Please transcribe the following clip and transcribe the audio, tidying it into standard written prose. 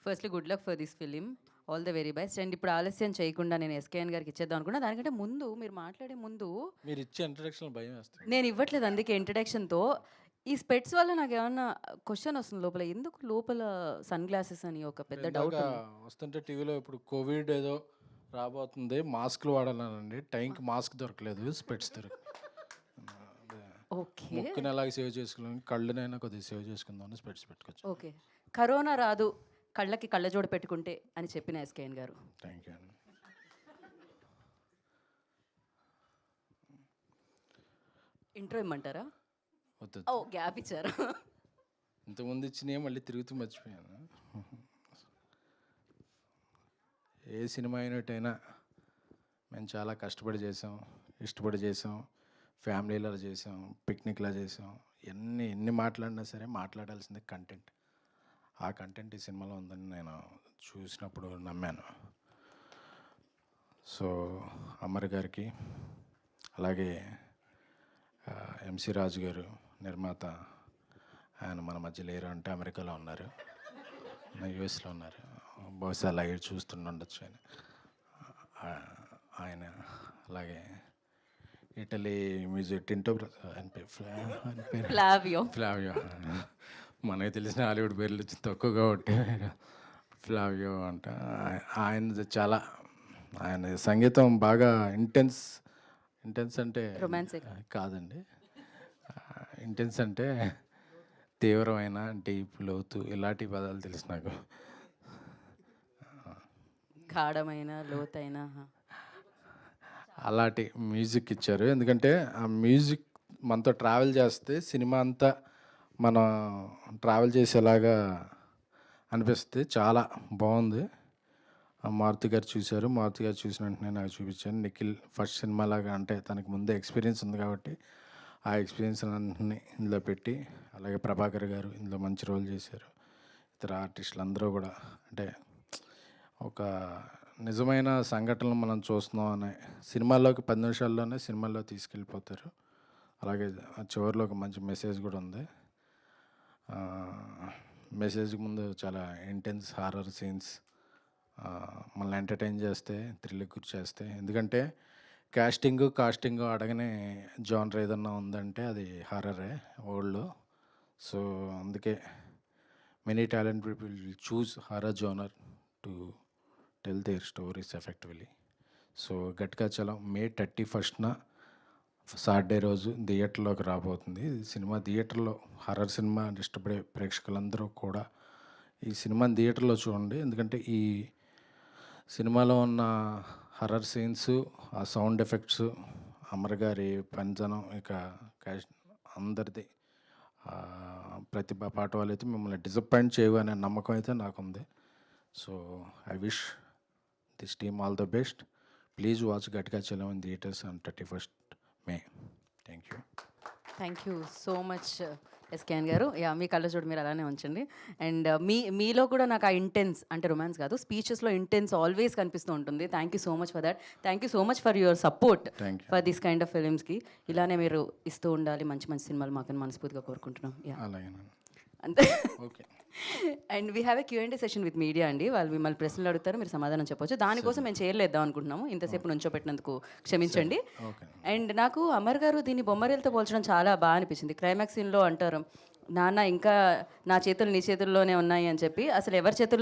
Firstly good luck for this film. All the very best. And ఇప్పుడు ఆలస్యం చేయకుండా నేను ఎస్కేఎన్ గారికి ఇచ్చేద్దాం అనుకున్నా. దానికంటే ముందు మీరు మాట్లాడే ముందు మీరు ఇచ్చే ఇంట్రడక్షన్ భయం వేస్తుంది. నేను ఇవ్వట్లేదు, అందుకే ఇంట్రడక్షన్తో ఈ స్పెట్స్ వల్ల నాకు ఏమన్నా క్వశ్చన్ వస్తుంది లోపల, ఎందుకు లోపల సన్ గ్లాసెస్ అని ఒక పెద్ద డౌట్ ఇందాక ఉంది. వస్తుంటే టీవీలో ఇప్పుడు కోవిడ్ ఏదో రాబోతుంది, మాస్క్లు వాడాలనండి. టైంకి మాస్క్ దొరకలేదు, స్పెట్స్ దొరికి ఓకే ముక్కుని ఎలాగ సేవ్ చేసుకున్నాం, కళ్ళనైనా కొద్దిగా సేవ్ చేసుకుందాం అని స్పెట్స్ పెట్టుకోవచ్చు. ఓకే, కరోనా రాదు కళ్ళకి కళ్ళజోడు పెట్టుకుంటే అని చెప్పిన ఎస్కేఎన్ గారు. థ్యాంక్ యూ అండి. ఇంట్రో ఇమ్మంటారా? వద్దు, ఓ గ్యాప్ ఇచ్చారా? ఇంతకుముందు ఇచ్చినవి మళ్ళీ తిరుగుతూ మర్చిపోయాను. ఏ సినిమా అయినట్టయినా మేము చాలా కష్టపడి చేసాం, ఇష్టపడి చేసాం, ఫ్యామిలీలో చేసాం, పిక్నిక్లా చేసాం. ఎన్ని మాట్లాడినా సరే మాట్లాడాల్సింది కంటెంట్. ఆ కంటెంట్ ఈ సినిమాలో ఉందని నేను చూసినప్పుడు నమ్మాను. సో అమర్ గారికి, అలాగే ఎంసీ రాజు గారు నిర్మాత, ఆయన మన మధ్య లేరు, అంటే అమెరికాలో ఉన్నారు, యూఎస్లో ఉన్నారు, బహుశా అలాగే చూస్తుండొచ్చు ఆయన. ఆయన అలాగే ఇటలీ మ్యూజిక్ టింటో ఆయన పేరు ఫ్లావియో. ఫ్లావియో. మనకి తెలిసిన హాలీవుడ్ పేర్లు తక్కువ కాబట్టి ఫ్లావియో అంట. ఆయన చాలా, ఆయన సంగీతం బాగా ఇంటెన్స్ అంటే రొమాన్సిక్ కాదండి, ఇంటెన్స్ అంటే తీవ్రమైన, డీప్, లోతు, ఇలాంటి పదాలు తెలుసు నాకు. గాఢమైన లోతైన అలాంటి మ్యూజిక్ ఇచ్చారు. ఎందుకంటే ఆ మ్యూజిక్ మనతో ట్రావెల్ చేస్తే సినిమా అంతా మనం ట్రావెల్ చేసేలాగా అనిపిస్తుంది. చాలా బాగుంది. మారుతి గారు చూశారు, మారుతి గారు చూసిన వెంటనే నాకు చూపించాను. నిఖిల్ ఫస్ట్ సినిమా లాగా, అంటే తనకి ముందే ఎక్స్పీరియన్స్ ఉంది కాబట్టి ఆ ఎక్స్పీరియన్స్ అన్నింటినీ ఇందులో పెట్టి, అలాగే ప్రభాకర్ గారు ఇందులో మంచి రోల్ చేశారు. ఇతర ఆర్టిస్టులు అందరూ కూడా, అంటే ఒక నిజమైన సంఘటనలు మనం చూస్తున్నాం అనే సినిమాల్లోకి 10 నిమిషాల్లోనే సినిమాల్లో తీసుకెళ్ళిపోతారు. అలాగే చివరిలో ఒక మంచి మెసేజ్ కూడా ఉంది. మెసేజ్ ముందు చాలా ఇంటెన్స్ హారర్ సీన్స్ మనల్ని ఎంటర్టైన్ చేస్తే, థ్రిల్కి గురి చేస్తే. ఎందుకంటే కాస్టింగ్ అడగనే జానర్ ఏదన్నా ఉందంటే అది హారరే వరల్డ్లో. సో అందుకే many talent people choose horror genre to tell their stories effectively. So గట్టిగా చలం మే 31న సాటర్డే రోజు థియేటర్లోకి రాబోతుంది. ఈ సినిమా థియేటర్లో, హర్రర్ సినిమా ఇష్టపడే ప్రేక్షకులందరూ కూడా ఈ సినిమాని థియేటర్లో చూడండి. ఎందుకంటే ఈ సినిమాలో ఉన్న హర్రర్ సీన్స్, ఆ సౌండ్ ఎఫెక్ట్స్, అమర్ గారి పనితనం, ఇక అందరిది ప్రతిభ పాట వాళ్ళైతే మిమ్మల్ని డిసప్పాయింట్ చేయవు అనే నమ్మకం అయితే నాకుంది. So I wish this team all the best. Please watch గట్టిగా చలం in theatres on 31st May. Thank you. Thank you so much SKN garu. Yeah, మీ కళ్ళజోడు మీరు అలానే ఉంచండి. అండ్ మీలో కూడా నాకు ఆ ఇంటెన్స్, అంటే రొమాన్స్ కాదు, స్పీచెస్లో ఇంటెన్స్ ఆల్వేస్ కనిపిస్తూ ఉంటుంది. Thank you so much for that. Thank you so much for your support thank you. For this kind of ఫిలిమ్స్కి. ఇలానే మీరు ఇస్తూ ఉండాలి, మంచి మంచి సినిమాలు మాకని మనస్ఫూర్తిగా కోరుకుంటున్నాం. యా, అలాగేనండి. అంతే. Okay. And we have a Q&A session with media అండి. వాళ్ళు మిమ్మల్ని ప్రశ్నలు అడుగుతారు, మీరు సమాధానం చెప్పొచ్చు. దానికోసం మేము చేయలేద్దాం అనుకుంటున్నాము, ఇంతసేపు నుంచోబెట్టినందుకు క్షమించండి. ఓకే. అండ్ నాకు అమర్ గారు దీన్ని బొమ్మరిలతో పోల్చడం చాలా బాగా అనిపించింది. క్లైమాక్స్ సీన్లో అంటారు, నాన్న ఇంకా నా చేతులు నీ చేతుల్లోనే ఉన్నాయి అని చెప్పి. అసలు ఎవరి చేతుల్లో